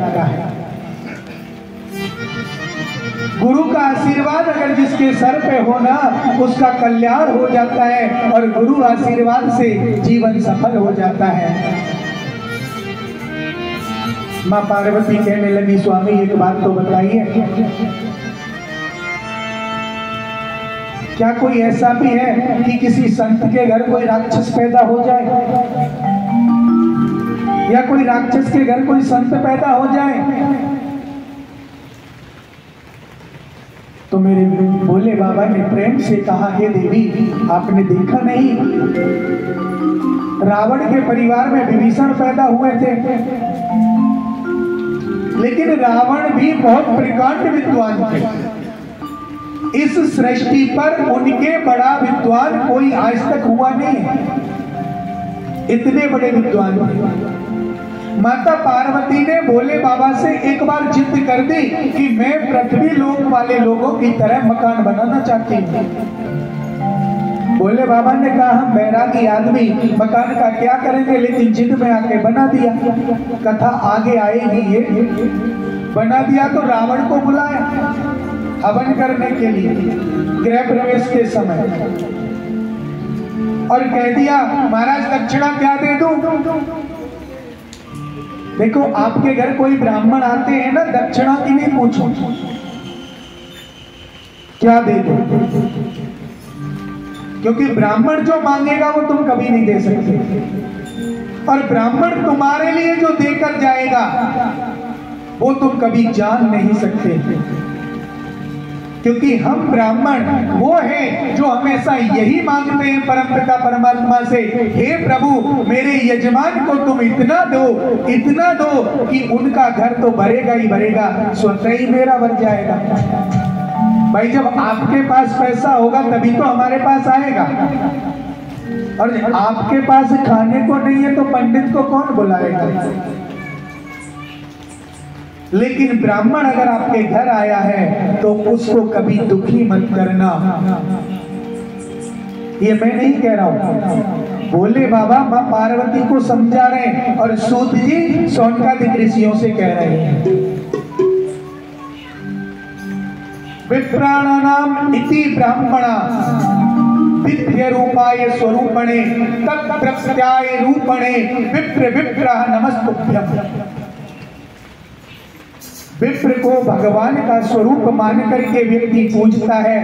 रखता है। गुरु का आशीर्वाद अगर जिसके सर पे हो ना, उसका कल्याण हो जाता है और गुरु आशीर्वाद से जीवन सफल हो जाता है। माँ पार्वती कहने लगी, स्वामी एक बात तो बताइए, क्या कोई ऐसा भी है कि किसी संत के घर कोई राक्षस पैदा हो जाए, या कोई राक्षस के घर कोई संत पैदा हो जाए? तो मेरे भोले बाबा ने प्रेम से कहा, हे देवी, आपने देखा नहीं, रावण के परिवार में विभीषण पैदा हुए थे, लेकिन रावण भी बहुत प्रकांड विद्वान थे। इस सृष्टि पर उनके बड़ा विद्वान कोई आज तक हुआ नहीं है, इतने बड़े विद्वान थे। माता पार्वती ने भोले बाबा से एक बार जिद कर दी कि मैं पृथ्वी लोक वाले लोगों की तरह मकान बनाना चाहती हूँ। भोले बाबा ने कहा, हम बैरागी आदमी मकान का क्या करेंगे, लेकिन जिद में आके बना दिया। कथा आगे आएगी, ये बना दिया तो रावण को बुलाया हवन करने के लिए गृह प्रवेश के समय, और कह दिया, महाराज दक्षिणा क्या दे दूं? देखो, आपके घर कोई ब्राह्मण आते हैं ना, दक्षिणा की नहीं पूछो, क्या दे दो, क्योंकि ब्राह्मण जो मांगेगा वो तुम कभी नहीं दे सकते, और ब्राह्मण तुम्हारे लिए जो देकर जाएगा वो तुम कभी जान नहीं सकते, क्योंकि हम ब्राह्मण वो हैं जो हमेशा यही मांगते हैं परमपिता परमात्मा से, हे प्रभु मेरे यजमान को तुम इतना दो कि उनका घर तो भरेगा ही भरेगा, स्वतः ही मेरा भर जाएगा। भाई, जब आपके पास पैसा होगा तभी तो हमारे पास आएगा, और आपके पास खाने को नहीं है तो पंडित को कौन बुलाएगा? लेकिन ब्राह्मण अगर आपके घर आया है तो उसको कभी दुखी मत करना। ये मैं नहीं कह रहा हूं, भोले बाबा मां पार्वती को समझा रहे हैं, और सूत जी सौनकादिक ऋषियों से कह रहे हैं। विप्राणानाम इति ब्राह्मणा विद्य रूपाय स्वरूपणे तत्प्रत्याय रूपणे विप्र विप्रः नमस्तुभ्यम्। विप्र को भगवान का स्वरूप मान करके व्यक्ति पूजता है।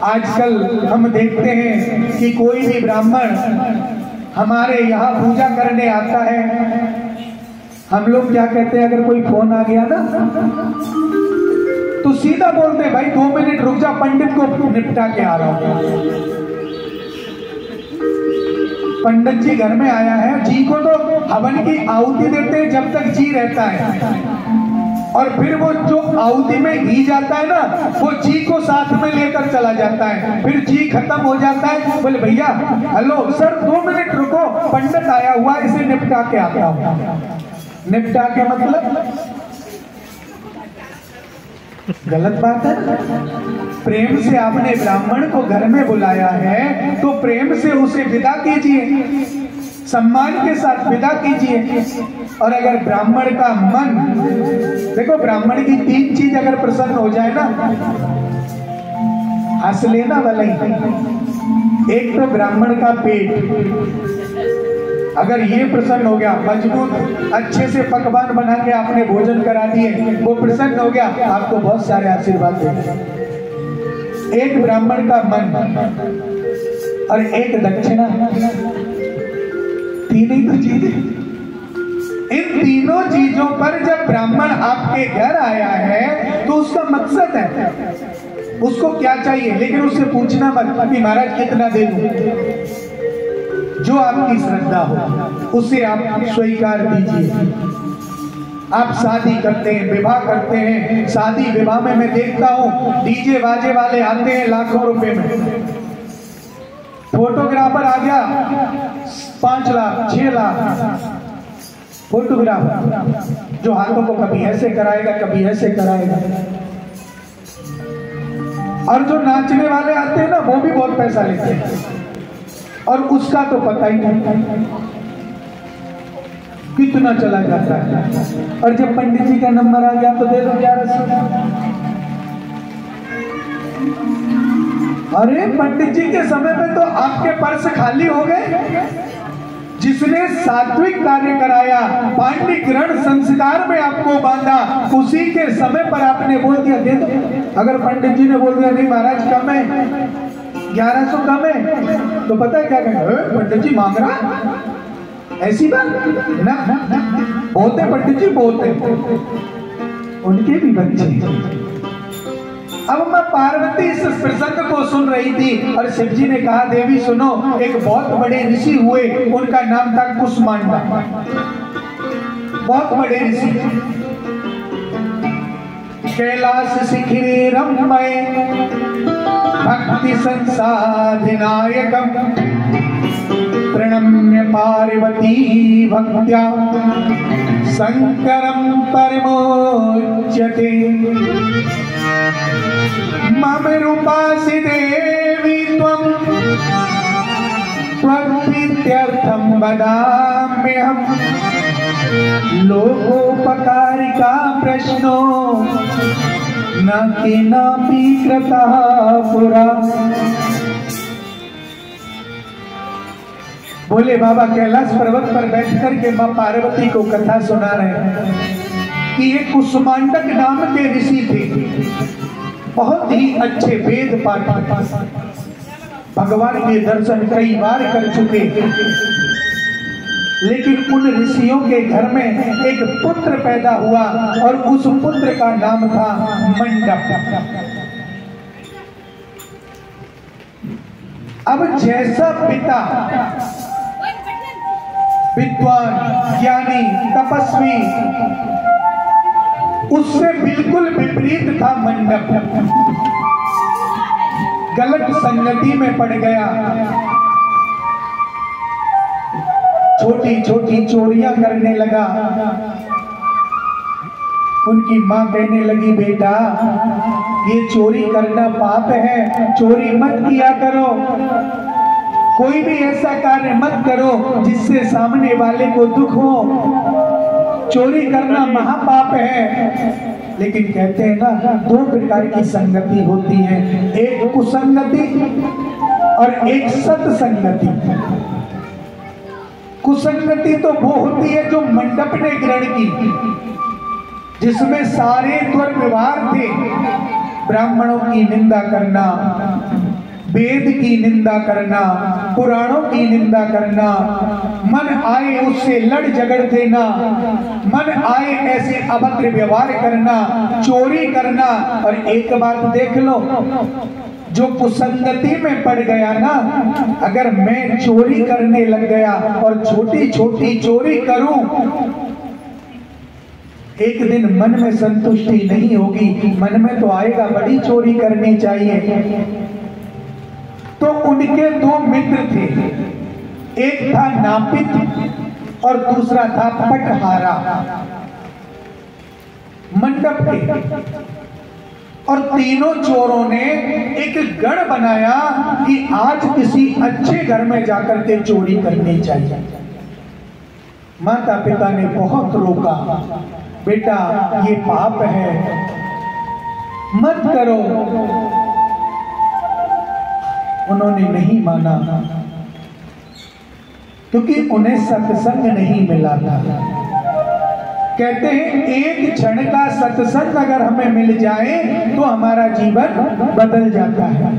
आजकल हम देखते हैं कि कोई भी ब्राह्मण हमारे यहाँ पूजा करने आता है, हम लोग क्या कहते हैं, अगर कोई फोन आ गया ना तो सीधा बोलते हैं, भाई 2 मिनट रुक जा, पंडित को निपटा के आ रहा हूं। पंडित जी घर में आया है, जी को तो हवन की आहुति देते हैं जब तक जी रहता है, और फिर वो जो आहुति में घी जाता है ना, वो जी को साथ में लेकर चला जाता है। फिर जी खत्म हो जाता है, बोले भैया हेलो सर 2 मिनट रुको, पंडित आया हुआ, इसे निपटा के आता हूं। निपटा के मतलब गलत बात है। प्रेम से आपने ब्राह्मण को घर में बुलाया है तो प्रेम से उसे विदा कीजिए, सम्मान के साथ विदा कीजिए। और अगर ब्राह्मण का मन, देखो ब्राह्मण की 3 चीज अगर प्रसन्न हो जाए ना, हंस लेना भले ही। एक तो ब्राह्मण का पेट, अगर ये प्रसन्न हो गया, मजबूत अच्छे से पकवान बना के आपने भोजन करा दिए, वो प्रसन्न हो गया, आपको बहुत सारे आशीर्वाद देंगे। एक ब्राह्मण का मन और एक दक्षिणा, तीन ही तो चीजें। इन तीनों चीजों पर जब ब्राह्मण आपके घर आया है तो उसका मकसद है, उसको क्या चाहिए, लेकिन उससे पूछना मत कि महाराज कितना दे दूं। जो आपकी श्रद्धा हो उसे आप स्वीकार दीजिए। आप शादी करते हैं, विवाह करते हैं, शादी विवाह में मैं देखता हूँ डीजे बाजे वाले आते हैं लाखों रुपए में, फोटोग्राफर आ गया 5 लाख 6 लाख, फोटोग्राफर जो हाथों को कभी ऐसे कराएगा कभी ऐसे कराएगा। और जो नाचने वाले आते हैं ना, वो भी बहुत पैसा लेते हैं, और उसका तो पता ही नहीं। कितना चला जाता है। और जब पंडित जी का नंबर आ गया तो दे दो 1100। अरे पंडित जी के समय में तो आपके पर्स खाली हो गए। जिसने सात्विक कार्य कराया, पांडिक ग्रहण संस्कार में आपको बांधा, उसी के समय पर आपने बोल दिया दे दो। अगर पंडित जी ने बोल दिया नहीं महाराज कम है, 1100 कम है, तो पता है क्या कहेंगे, पंडित जी मांग रहा, ऐसी बात ना। बोलते पंडित जी बोलते, उनके भी बच्चे। अब मैं पार्वती इस प्रसंग को सुन रही थी और शिव जी ने कहा देवी सुनो, एक बहुत बड़े ऋषि हुए, उनका नाम था कुसमांडा। बहुत बड़े ऋषि, कैलाश शिखरे रम्य भक्ति संसाधनायकम प्रणम्य पार्वती भक्त्या शंकरम परमोच्यते। मम रूपासि देवी त्वं त्वद्विद्यर्थं वदाम्यहम् लोकोपकारिका प्रश्नो न केनापि कृतः पुरा। बोले बाबा कैलाश पर्वत पर बैठकर के मां पार्वती को कथा सुना रहे हैं कि ये कुसुमांडक नाम के ऋषि थे, बहुत ही अच्छे वेद पाठी, भगवान के दर्शन कई बार कर चुके। लेकिन उन ऋषियों के घर में एक पुत्र पैदा हुआ और उस पुत्र का नाम था मंडप। अब जैसा पिता विद्वान, ज्ञानी, तपस्वी, उससे बिल्कुल विपरीत था मंडप। गलत संगति में पड़ गया, छोटी छोटी चोरियां करने लगा। उनकी मां कहने लगी बेटा ये चोरी करना पाप है, चोरी मत किया करो, कोई भी ऐसा कार्य मत करो जिससे सामने वाले को दुख हो, चोरी करना महापाप है। लेकिन कहते हैं ना, दो प्रकार की संगति होती है, एक कुसंगति और एक सत्संगति। कुसंगति तो वो होती है जो मंडप ने ग्रहण की, जिसमें सारे दुर्व्यवहार थे, ब्राह्मणों की निंदा करना, वेद की निंदा करना, पुराणों की निंदा करना, मन आए उससे लड़ झगड़ देना, मन आए ऐसे अभद्र व्यवहार करना, चोरी करना। और एक बात देख लो, जो कुसंगति में पड़ गया ना, अगर मैं चोरी करने लग गया और छोटी छोटी चोरी करूं, एक दिन मन में संतुष्टि नहीं होगी, मन में तो आएगा बड़ी चोरी करनी चाहिए। तो उनके दो मित्र थे, एक था नापित और दूसरा था पटहारा, मंडप के। और तीनों चोरों ने एक गढ़ बनाया कि आज किसी अच्छे घर में जाकर के चोरी करनी चाहिए। माता पिता ने बहुत रोका, बेटा ये पाप है, मत करो। उन्होंने नहीं माना क्योंकि उन्हें सत्संग नहीं मिला था। कहते हैं एक क्षण का सत्संग अगर हमें मिल जाए तो हमारा जीवन बदल जाता है।